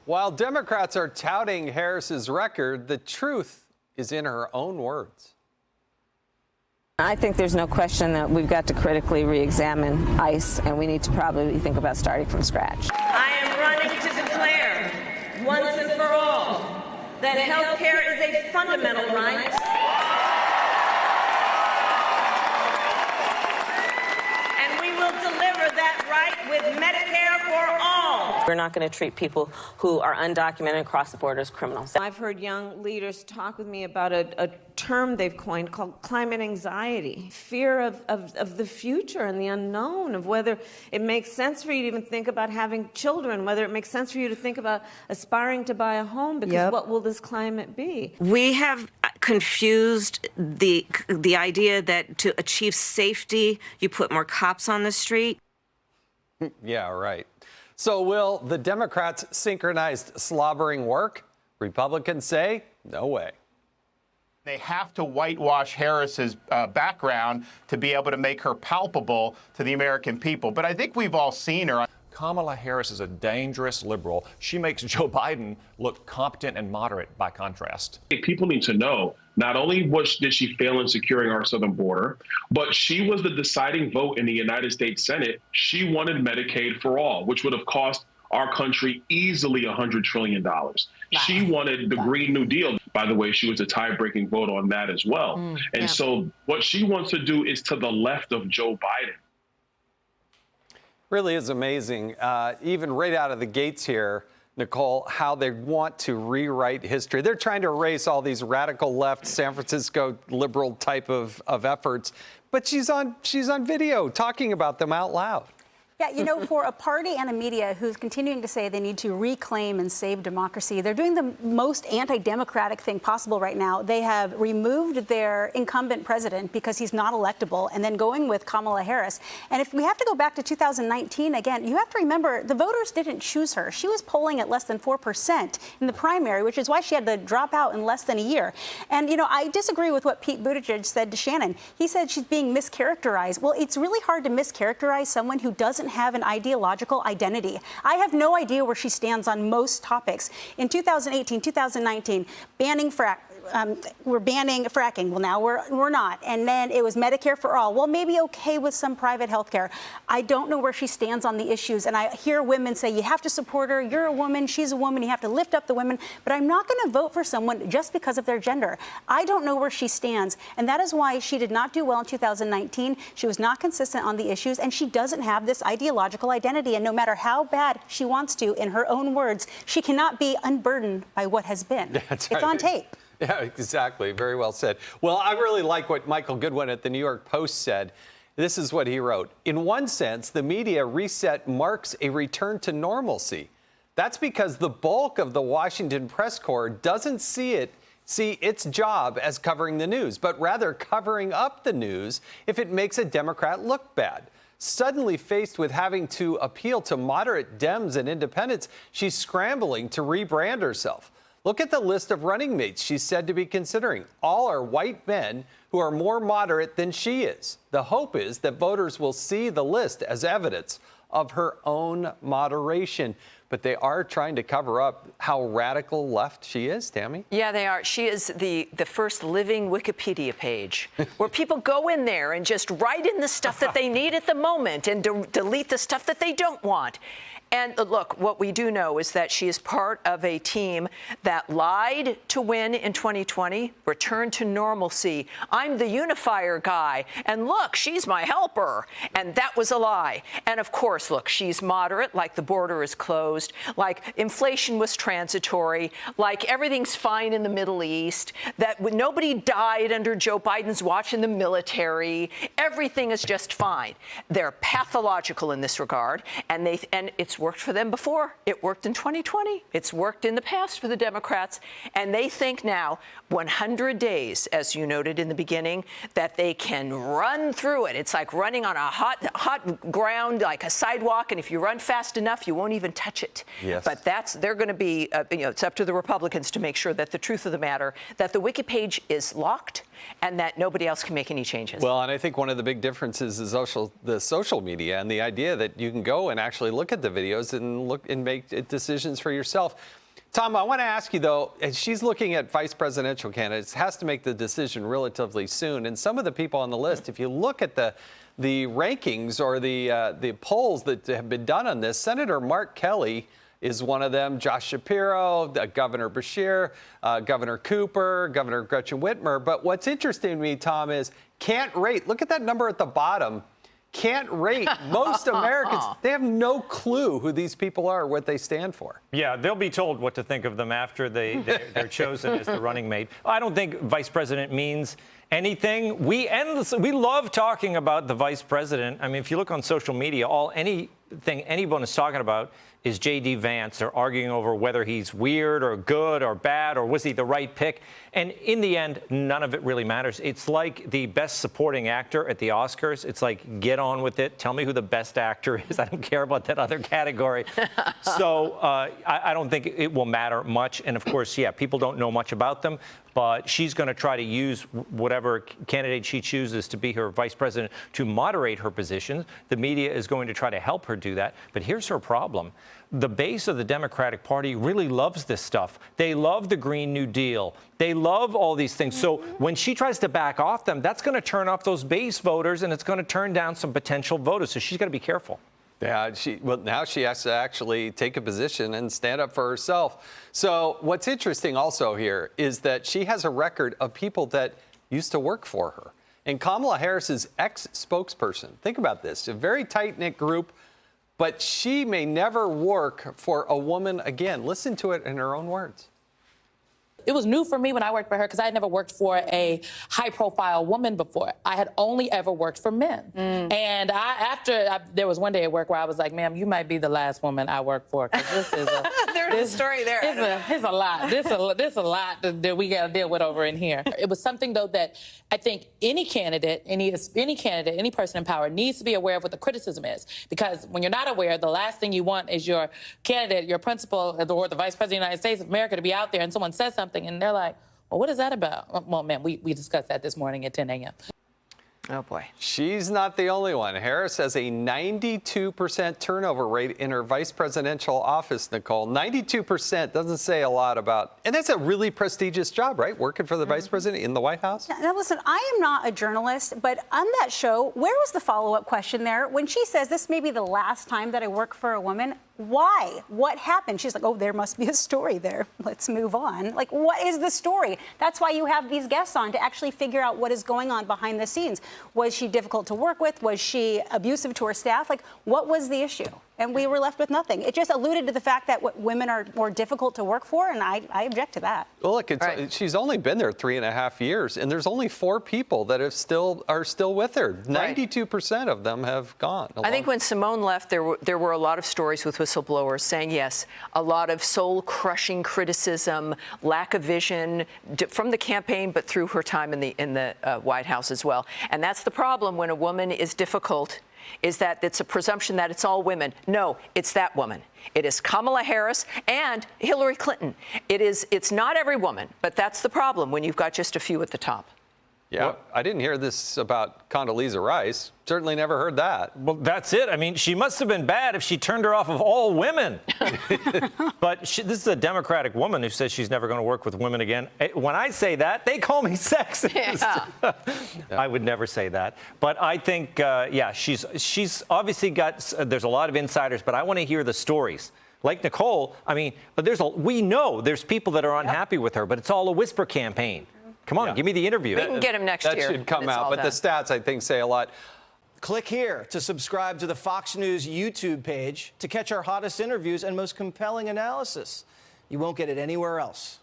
While Democrats are touting Harris's record, the truth is in her own words. I think there's no question that we've got to critically re-examine ICE, and we need to probably think about starting from scratch. I am running to declare, once and for all, that health care is a fundamental right. And we will deliver that right with Medicare for all. We're not going to treat people who are undocumented across the border as criminals. I've heard young leaders talk with me about a term they've coined called climate anxiety, fear of the future and the unknown, of whether it makes sense for you to even think about having children, whether it makes sense for you to think about aspiring to buy a home, because what will this climate be? We have confused the idea that to achieve safety, you put more cops on the street. Yeah, right. So will the Democrats' synchronized slobbering work? Republicans say, no way. They have to whitewash Harris's background to be able to make her palpable to the American people. But I think we've all seen her. Kamala Harris is a dangerous liberal. She makes Joe Biden look competent and moderate by contrast. People need to know, not only did she fail in securing our southern border, but she was the deciding vote in the United States Senate. She wanted Medicaid for all, which would have cost our country easily $100 trillion. She wanted the Green New Deal. By the way, she was a tie-breaking vote on that as well. So what she wants to do is to the left of Joe Biden. Really is amazing, even right out of the gates here, Nicole, how they want to rewrite history. They're trying to erase all these radical left San Francisco liberal type of efforts, but she's on video talking about them out loud. Yeah, you know, for a party and a media who's continuing to say they need to reclaim and save democracy, they're doing the most anti-democratic thing possible right now. They have removed their incumbent president because he's not electable, and then going with Kamala Harris. And if we have to go back to 2019 again, you have to remember the voters didn't choose her. She was polling at less than 4% in the primary, which is why she had to drop out in less than a year. And, you know, I disagree with what Pete Buttigieg said to Shannon. He said she's being mischaracterized. Well, it's really hard to mischaracterize someone who doesn't have an ideological identity. I have no idea where she stands on most topics. In 2018, 2019, we're banning fracking. Well, now we're not. And then it was Medicare for all. Well, maybe okay with some private health care. I don't know where she stands on the issues. And I hear women say, you have to support her. You're a woman. She's a woman. You have to lift up the women. But I'm not going to vote for someone just because of their gender. I don't know where she stands. And that is why she did not do well in 2019. She was not consistent on the issues. And she doesn't have this ideological identity. And no matter how bad she wants to, in her own words, she cannot be unburdened by what has been. That's right. It's on tape. Yeah, exactly. Very well said. Well, I really like what Michael Goodwin at the New York Post said. This is what he wrote. In one sense, the media reset marks a return to normalcy. That's because the bulk of the Washington press corps doesn't see its job as covering the news, but rather covering up the news if it makes a Democrat look bad. Suddenly faced with having to appeal to moderate Dems and independents, she's scrambling to rebrand herself. Look at the list of running mates she's said to be considering. All are white men who are more moderate than she is. The hope is that voters will see the list as evidence of her own moderation. But they are trying to cover up how radical left she is, Tammy. Yeah, they are. She is the first living Wikipedia page where people go in there and just write in the stuff that they need at the moment and delete the stuff that they don't want. And look, what we do know is that she is part of a team that lied to win in 2020, returned to normalcy. I'm the unifier guy, and look, she's my helper. And that was a lie. And of course, look, she's moderate, like the border is closed, like inflation was transitory, like everything's fine in the Middle East, that nobody died under Joe Biden's watch in the military. Everything is just fine. They're pathological in this regard, and it's worked for them before. It worked in 2020. It's worked in the past for the Democrats. And they think now, 100 days, as you noted in the beginning, that they can run through it. It's like running on a hot ground, like a sidewalk. And if you run fast enough, you won't even touch it. Yes. But they're going to be, it's up to the Republicans to make sure that the truth of the matter, that the Wiki page is locked, and that nobody else can make any changes. Well, and I think one of the big differences is the social media and the idea that you can go and actually look at the videos and look and make decisions for yourself. Tom, I want to ask you, though, as she's looking at vice presidential candidates, has to make the decision relatively soon. And some of the people on the list, if you look at the rankings or the polls that have been done on this, Senator Mark Kelly is one of them, Josh Shapiro, Governor Beshear, Governor Cooper, Governor Gretchen Whitmer. But what's interesting to me, Tom, is can't rate. Look at that number at the bottom. Can't rate. Most Americans, they have no clue who these people are, what they stand for. Yeah, they'll be told what to think of them after they're chosen as the running mate. I don't think vice president means anything. We love talking about the vice president. I mean, if you look on social media, anything anyone is talking about is J.D. Vance. They're arguing over whether he's weird or good or bad or was he the right pick. And in the end, none of it really matters. It's like the best supporting actor at the Oscars. It's like, get on with it. Tell me who the best actor is. I don't care about that other category. So I don't think it will matter much. And of course, yeah, people don't know much about them. But she's going to try to use whatever candidate she chooses to be her vice president to moderate her position. The media is going to try to help her do that. But here's her problem. The base of the Democratic Party really loves this stuff. They love the Green New Deal. They love all these things. So when she tries to back off them, that's going to turn off those base voters, and it's going to turn down some potential voters. So she's got to be careful. Yeah, now she has to actually take a position and stand up for herself. So what's interesting also here is that she has a record of people that used to work for her. And Kamala Harris's ex-spokesperson, think about this, a very tight-knit group, but she may never work for a woman again. Listen to it in her own words. It was new for me when I worked for her because I had never worked for a high-profile woman before. I had only ever worked for men. And there was one day at work where I was like, ma'am, you might be the last woman I work for. Because this is a... There's a story there. It's a lot. This a lot that we got to deal with over in here. It was something, though, that I think any candidate, any person in power needs to be aware of what the criticism is. Because when you're not aware, the last thing you want is your candidate, your principal, or the Vice President of the United States of America to be out there and someone says something and they're like, well, what is that about? Well, man, we discussed that this morning at 10 a.m. Oh, boy. She's not the only one. Harris has a 92% turnover rate in her vice presidential office, Nicole. 92% doesn't say a lot about, and that's a really prestigious job, right? Working for the vice president in the White House. Now, listen, I am not a journalist, but on that show, where was the follow-up question there? When she says this may be the last time that I work for a woman, why? What happened? She's like, oh, there must be a story there. Let's move on. Like, what is the story? That's why you have these guests on, to actually figure out what is going on behind the scenes. Was she difficult to work with? Was she abusive to her staff? Like, what was the issue? And we were left with nothing. It just alluded to the fact that women are more difficult to work for, and I object to that. Well, look, she's only been there 3.5 years, and there's only 4 people that are still with her. 92% of them have gone. I think when Simone left, there were a lot of stories with whistleblowers saying, yes, a lot of soul-crushing criticism, lack of vision from the campaign, but through her time in the White House as well. And that's the problem when a woman is difficult, is that it's a presumption that it's all women. No, it's that woman. It is Kamala Harris and Hillary Clinton. It's not every woman, but that's the problem when you've got just a few at the top. Yeah, well, I didn't hear this about Condoleezza Rice. Certainly never heard that. Well, that's it. I mean, she must have been bad if she turned her off of all women. But this is a Democratic woman who says she's never going to work with women again. When I say that, they call me sexist. Yeah. I would never say that. But I think, yeah, she's obviously got, there's a lot of insiders, but I want to hear the stories. Like Nicole, I mean, we know there's people that are unhappy with her, but it's all a whisper campaign. Come on, give me the interview. We can get him next year. That should come out, but the stats, I think, say a lot. Click here to subscribe to the Fox News YouTube page to catch our hottest interviews and most compelling analysis. You won't get it anywhere else.